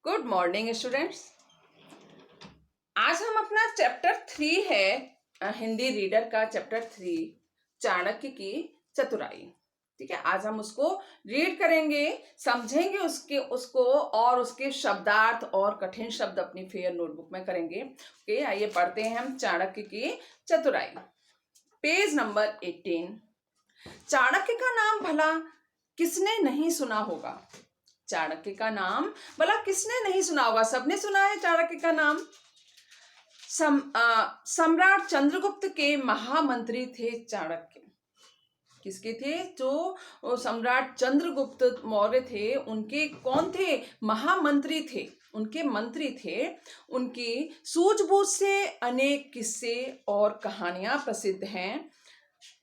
Good morning students. आज हम अपना चैप्टर 3 है हिंदी रीडर का चैप्टर 3 चाणक्य की चतुराई। ठीक है, आज हम उसको रीड करेंगे, समझेंगे उसको और उसके शब्दार्थ और कठिन शब्द अपनी फेयर नोटबुक में करेंगे। ओके, आइए पढ़ते हैं हम चाणक्य की चतुराई। Page number 18। चाणक्य का नाम भला किसने नहीं सुना होगा? चाणक्य का नाम भला किसने नहीं सुना होगा? सबने सुना है चाणक्य का नाम। सम्राट चंद्रगुप्त के महामंत्री थे चाणक्य। किसके थे? जो सम्राट चंद्रगुप्त मौर्य थे, उनके कौन थे? महामंत्री थे, उनके मंत्री थे। उनकी सूझबूझ से अनेक किस्से और कहानियां प्रसिद्ध हैं।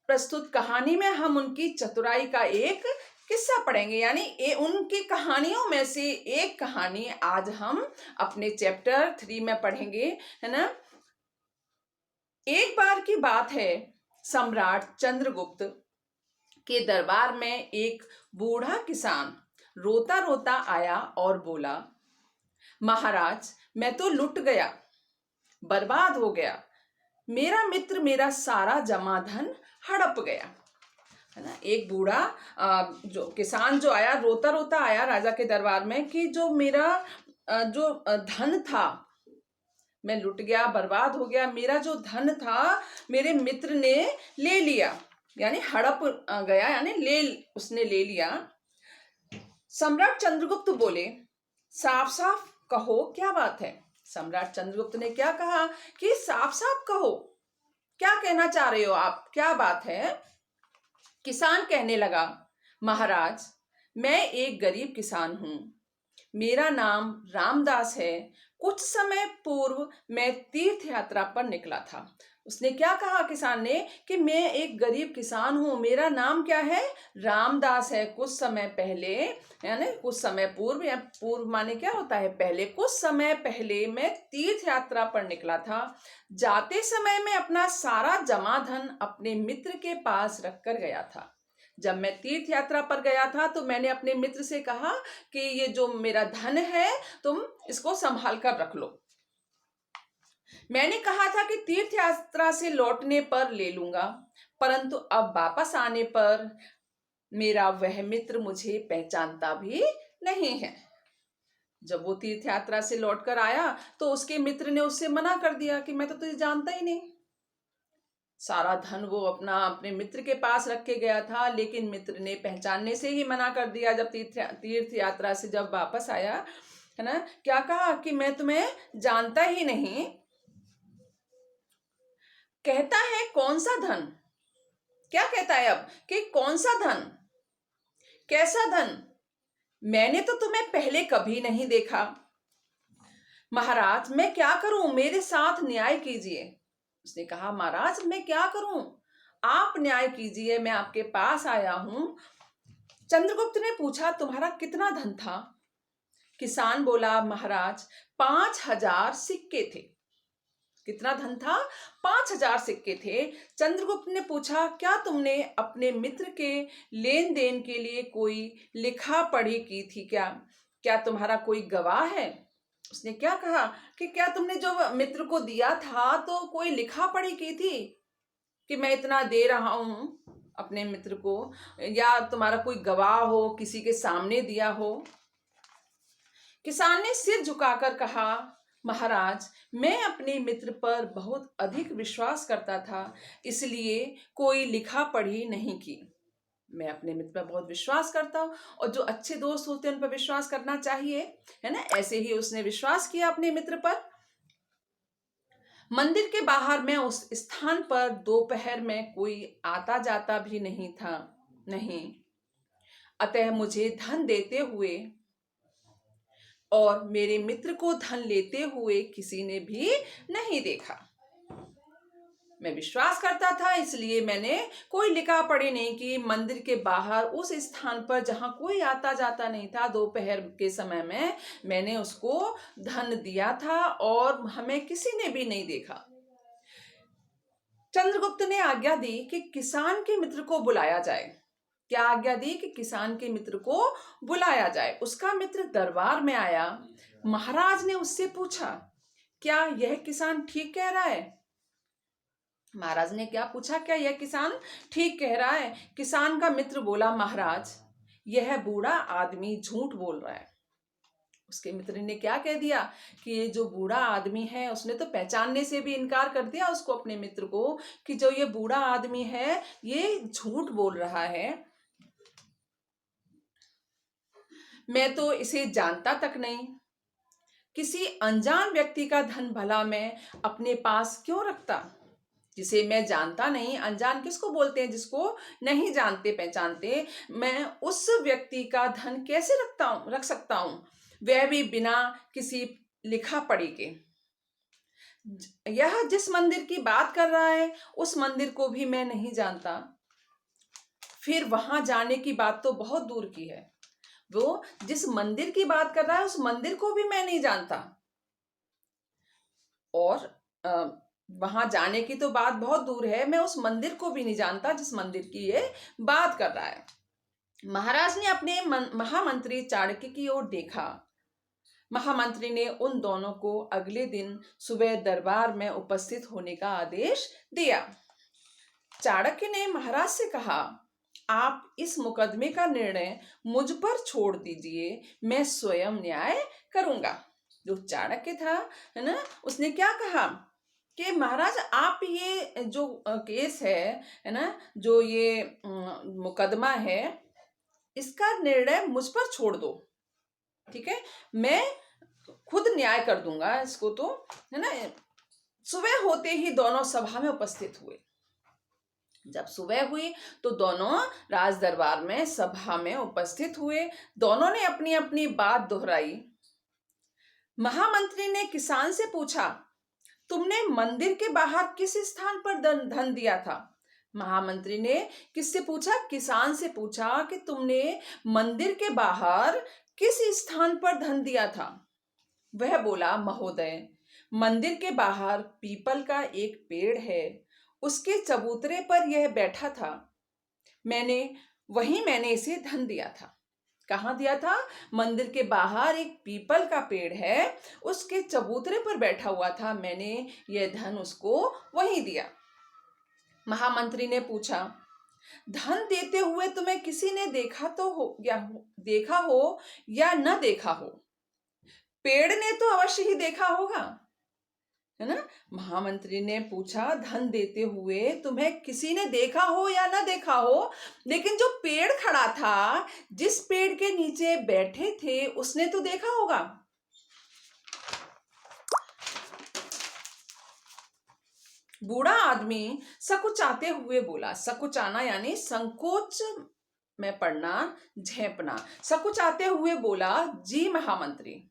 प्रस्तुत कहानी में हम उनकी चतुराई का एक किस्सा पढ़ेंगे, यानी उनकी कहानियों में से एक कहानी आज हम अपने चैप्टर 3 में पढ़ेंगे, है ना। एक बार की बात है, सम्राट चंद्रगुप्त के दरबार में एक बूढ़ा किसान रोता रोता आया और बोला, महाराज, मैं तो लुट गया, बर्बाद हो गया। मेरा मित्र मेरा सारा जमा धन हड़प गया। है ना। एक बूढ़ा जो किसान जो आया, रोता रोता आया राजा के दरबार में कि जो मेरा जो धन था, मैं लुट गया, बर्बाद हो गया। मेरा जो धन था मेरे मित्र ने ले लिया, यानी हड़प गया, यानी उसने ले लिया। सम्राट चंद्रगुप्त बोले, साफ साफ कहो क्या बात है? सम्राट चंद्रगुप्त ने क्या कहा कि साफ साफ कहो, क्या कहना चाह रहे हो आप, क्या बात है? किसान कहने लगा, महाराज, मैं एक गरीब किसान हूं, मेरा नाम रामदास है। कुछ समय पूर्व मैं तीर्थ यात्रा पर निकला था। उसने क्या कहा किसान ने कि मैं एक गरीब किसान हूं, मेरा नाम क्या है? रामदास है। कुछ समय पहले, यानी कुछ समय पूर्व, या पूर्व माने क्या होता है? पहले। कुछ समय पहले मैं तीर्थ यात्रा पर निकला था। जाते समय मैं अपना सारा जमा धन अपने मित्र के पास रखकर गया था। जब मैं तीर्थ यात्रा पर गया था तो मैंने अपने मित्र से कहा कि ये जो मेरा धन है तुम इसको संभाल कर रख लो। मैंने कहा था कि तीर्थ यात्रा से लौटने पर ले लूंगा, परंतु अब वापस आने पर मेरा वह मित्र मुझे पहचानता भी नहीं है। जब वो तीर्थ यात्रा से लौटकर आया तो उसके मित्र ने उससे मना कर दिया कि मैं तो तुझे जानता ही नहीं। सारा धन वो अपने मित्र के पास रख के गया था, लेकिन मित्र ने पहचानने से ही मना कर दिया। जब तीर्थ यात्रा से जब वापस आया, है ना, क्या कहा कि मैं तुम्हें जानता ही नहीं। कहता है कौन सा धन? क्या कहता है अब कि कौन सा धन, कैसा धन? मैंने तो तुम्हें पहले कभी नहीं देखा। महाराज, मैं क्या करूं, मेरे साथ न्याय कीजिए। उसने कहा, महाराज मैं क्या करूं, आप न्याय कीजिए, मैं आपके पास आया हूं। चंद्रगुप्त ने पूछा, तुम्हारा कितना धन था? किसान बोला, महाराज 5,000 सिक्के थे। कितना धन था? 5,000 सिक्के थे। चंद्रगुप्त ने पूछा, क्या तुमने अपने मित्र के लेन देन के लिए कोई लिखा पढ़ी की थी क्या? क्या तुम्हारा कोई गवाह है? उसने क्या कहा कि क्या तुमने जो मित्र को दिया था तो कोई लिखा पढ़ी की थी कि मैं इतना दे रहा हूं अपने मित्र को, या तुम्हारा कोई गवाह हो, किसी के सामने दिया हो? किसान ने सिर झुकाकर कहा, महाराज, मैं अपने मित्र पर बहुत अधिक विश्वास करता था, इसलिए कोई लिखा पढ़ी नहीं की। मैं अपने मित्र पर बहुत विश्वास करता हूँ, और जो अच्छे दोस्त होते हैं उन पर विश्वास करना चाहिए, है ना। ऐसे ही उसने विश्वास किया अपने मित्र पर। मंदिर के बाहर मैं उस स्थान पर दोपहर में कोई आता जाता भी नहीं था, नहीं। अतः मुझे धन देते हुए और मेरे मित्र को धन लेते हुए किसी ने भी नहीं देखा। मैं विश्वास करता था, इसलिए मैंने कोई लिखा पढ़ी नहीं की। मंदिर के बाहर उस स्थान पर जहां कोई आता जाता नहीं था, दोपहर के समय में मैंने उसको धन दिया था और हमें किसी ने भी नहीं देखा। चंद्रगुप्त ने आज्ञा दी कि किसान के मित्र को बुलाया जाए। क्या आज्ञा दी कि किसान के मित्र को बुलाया जाए। उसका मित्र दरबार में आया। महाराज ने उससे पूछा, क्या यह किसान ठीक कह रहा है? महाराज ने क्या पूछा, क्या यह किसान ठीक कह रहा है? किसान का मित्र बोला, महाराज, यह बूढ़ा आदमी झूठ बोल रहा है। उसके मित्र ने क्या कह दिया कि ये जो बूढ़ा आदमी है, उसने तो पहचानने से भी इनकार कर दिया उसको, अपने मित्र को, कि जो ये बूढ़ा आदमी है ये झूठ बोल रहा है। मैं तो इसे जानता तक नहीं। किसी अनजान व्यक्ति का धन भला मैं अपने पास क्यों रखता, जिसे मैं जानता नहीं। अनजान किसको बोलते हैं? जिसको नहीं जानते पहचानते। मैं उस व्यक्ति का धन कैसे रख सकता हूं, वह भी बिना किसी लिखा पढ़ी के। यह जिस मंदिर की बात कर रहा है उस मंदिर को भी मैं नहीं जानता। फिर वहां जाने की बात तो बहुत दूर की है। वो जिस मंदिर की बात कर रहा है उस मंदिर को भी मैं नहीं जानता, और वहां जाने की तो बात बहुत दूर है, मैं उस मंदिर को भी नहीं जानता जिस मंदिर की ये बात कर रहा है। महाराज ने अपने महामंत्री चाणक्य की ओर देखा। महामंत्री ने उन दोनों को अगले दिन सुबह दरबार में उपस्थित होने का आदेश दिया। चाणक्य ने महाराज से कहा, आप इस मुकदमे का निर्णय मुझ पर छोड़ दीजिए, मैं स्वयं न्याय करूंगा। जो चाणक्य था, है ना, उसने क्या कहा कि महाराज, आप ये जो केस है ना, जो ये मुकदमा है, इसका निर्णय मुझ पर छोड़ दो, ठीक है, मैं खुद न्याय कर दूंगा इसको, तो है ना। सुबह होते ही दोनों सभा में उपस्थित हुए। जब सुबह हुई तो दोनों राज दरबार में सभा में उपस्थित हुए। दोनों ने अपनी अपनी बात दोहराई। महामंत्री ने किसान से पूछा, तुमने मंदिर के बाहर किस स्थान पर धन दिया था? महामंत्री ने किससे पूछा? किसान से पूछा कि तुमने मंदिर के बाहर किस स्थान पर धन दिया था? वह बोला, महोदय, मंदिर के बाहर पीपल का एक पेड़ है, उसके चबूतरे पर यह बैठा था। मैंने इसे धन दिया था। कहाँ दिया था? मंदिर के बाहर एक पीपल का पेड़ है, उसके चबूतरे पर बैठा हुआ था, मैंने यह धन उसको वहीं दिया। महामंत्री ने पूछा, धन देते हुए तुम्हें किसी ने देखा हो या न देखा हो? पेड़ ने तो अवश्य ही देखा होगा, है ना। महामंत्री ने पूछा, धन देते हुए तुम्हें किसी ने देखा हो या ना देखा हो, लेकिन जो पेड़ खड़ा था, जिस पेड़ के नीचे बैठे थे, उसने तो देखा होगा। बूढ़ा आदमी सकुचाते हुए बोला। सकुचाना यानी संकोच में पड़ना, झेपना। सकुचाते हुए बोला, जी महामंत्री,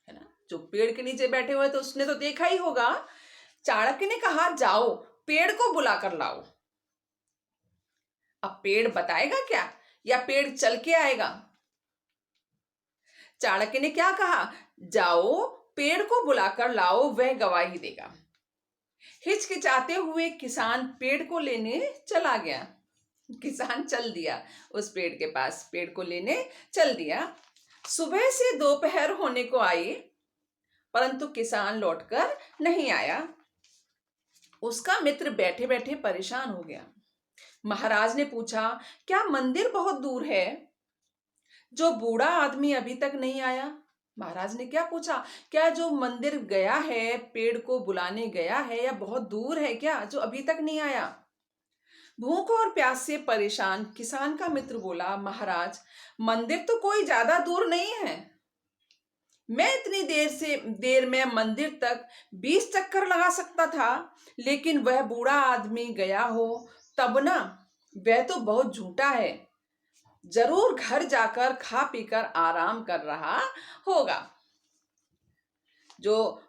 है ना, जो पेड़ के नीचे बैठे हुए थे उसने तो देखा ही होगा। चाणक्य ने कहा, जाओ पेड़ को बुला कर लाओ। अब पेड़ बताएगा क्या, या पेड़ चल के आएगा? चाणक्य ने क्या कहा, जाओ पेड़ को बुलाकर लाओ, वह गवाही देगा। हिचकिचाते हुए किसान पेड़ को लेने चला गया। किसान चल दिया उस पेड़ के पास, पेड़ को लेने चल दिया। सुबह से दोपहर होने को आई, परंतु किसान लौटकर नहीं आया। उसका मित्र बैठे बैठे परेशान हो गया। महाराज ने पूछा, क्या मंदिर बहुत दूर है? जो बूढ़ा आदमी अभी तक नहीं आया? महाराज ने क्या पूछा, क्या जो मंदिर गया है, पेड़ को बुलाने गया है, या बहुत दूर है क्या, जो अभी तक नहीं आया? भूख और प्यास से परेशान किसान का मित्र बोला, महाराज, मंदिर तो कोई ज्यादा दूर नहीं है। मैं इतनी देर में मंदिर तक 20 चक्कर लगा सकता था, लेकिन वह बूढ़ा आदमी गया हो तब ना, वह तो बहुत झूठा है, जरूर घर जाकर खा पीकर आराम कर रहा होगा। जो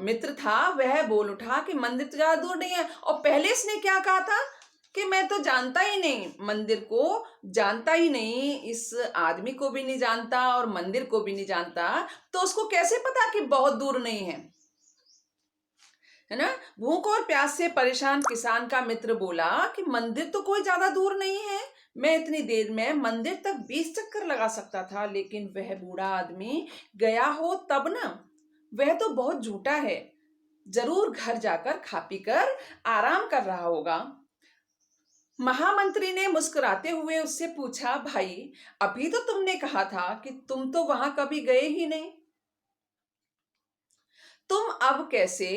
मित्र था वह बोल उठा कि मंदिर तो ज्यादा दूर नहीं है, और पहले इसने क्या कहा था कि मैं तो जानता ही नहीं, मंदिर को जानता ही नहीं, इस आदमी को भी नहीं जानता और मंदिर को भी नहीं जानता, तो उसको कैसे पता कि बहुत दूर नहीं है? है ना। भूख और प्यास से परेशान किसान का मित्र बोला कि मंदिर तो कोई ज्यादा दूर नहीं है, मैं इतनी देर में मंदिर तक 20 चक्कर लगा सकता था, लेकिन वह बूढ़ा आदमी गया हो तब ना, वह तो बहुत झूठा है, जरूर घर जाकर खा पी कर आराम कर रहा होगा। महामंत्री ने मुस्कुराते हुए उससे पूछा, भाई अभी तो तुमने कहा था कि तुम तो वहां कभी गए ही नहीं, तुम अब कैसे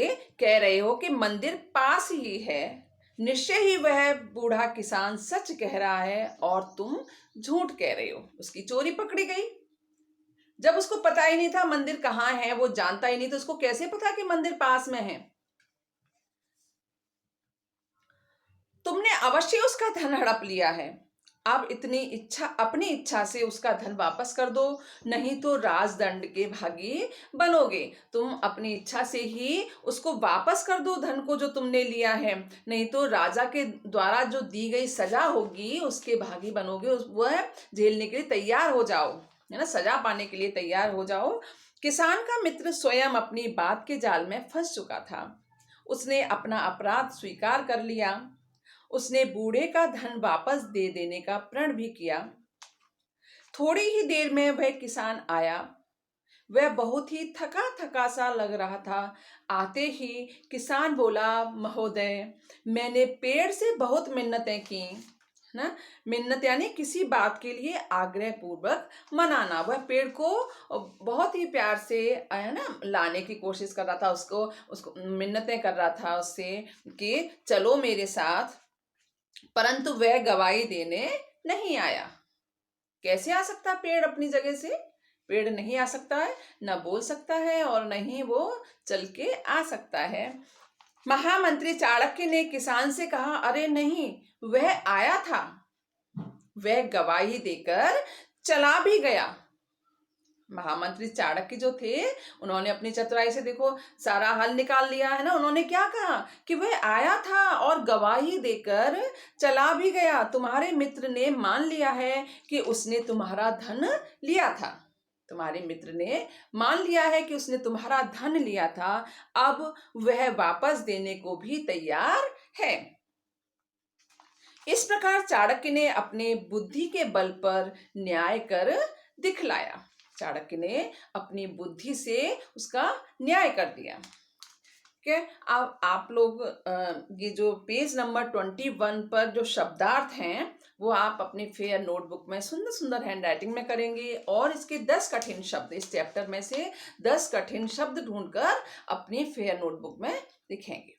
कह रहे हो कि मंदिर पास ही है। निश्चय ही वह बूढ़ा किसान सच कह रहा है और तुम झूठ कह रहे हो। उसकी चोरी पकड़ी गई। जब उसको पता ही नहीं था मंदिर कहाँ है, वो जानता ही नहीं, तो उसको कैसे पता कि मंदिर पास में है। तुमने अवश्य उसका धन हड़प लिया है। अब अपनी इच्छा से उसका धन वापस कर दो, नहीं तो राजदंड के भागी बनोगे। तुम अपनी इच्छा से ही उसको वापस कर दो धन को जो तुमने लिया है, नहीं तो राजा के द्वारा जो दी गई सजा होगी उसके भागी बनोगे। वह झेलने के लिए तैयार हो जाओ, है ना, सजा पाने के लिए तैयार हो जाओ। किसान का मित्र स्वयं अपनी बात के जाल में फंस चुका था। उसने अपना अपराध स्वीकार कर लिया। उसने बूढ़े का धन वापस दे देने का प्रण भी किया। थोड़ी ही देर में वह किसान आया। वह बहुत ही थका थका सा लग रहा था। आते ही किसान बोला, महोदय मैंने पेड़ से बहुत मिन्नतें की ना। मिन्नत यानी किसी बात के लिए आग्रह पूर्वक मनाना। वह पेड़ को बहुत ही प्यार से, है ना, लाने की कोशिश कर रहा था। उसको उसको मिन्नतें कर रहा था उससे कि चलो मेरे साथ, परंतु वह गवाही देने नहीं आया। कैसे आ सकता पेड़ अपनी जगह से? पेड़ नहीं आ सकता है, न बोल सकता है और न ही वो चल के आ सकता है। महामंत्री चाणक्य ने किसान से कहा, अरे नहीं, वह आया था, वह गवाही देकर चला भी गया। महामंत्री चाणक्य जो थे, उन्होंने अपनी चतुराई से देखो सारा हल निकाल लिया है ना। उन्होंने क्या कहा कि वह आया था और गवाही देकर चला भी गया। तुम्हारे मित्र ने मान लिया है कि उसने तुम्हारा धन लिया था। तुम्हारे मित्र ने मान लिया है कि उसने तुम्हारा धन लिया था। अब वह वापस देने को भी तैयार है। इस प्रकार चाणक्य ने अपने बुद्धि के बल पर न्याय कर दिखलाया। चाणक्य ने अपनी बुद्धि से उसका न्याय कर दिया। ठीक है। अब आप लोग ये जो पेज नंबर 21 पर जो शब्दार्थ हैं वो आप अपनी फेयर नोटबुक में सुंदर सुंदर हैंडराइटिंग में करेंगे और इसके 10 कठिन शब्द, इस चैप्टर में से 10 कठिन शब्द ढूंढकर अपनी फेयर नोटबुक में लिखेंगे।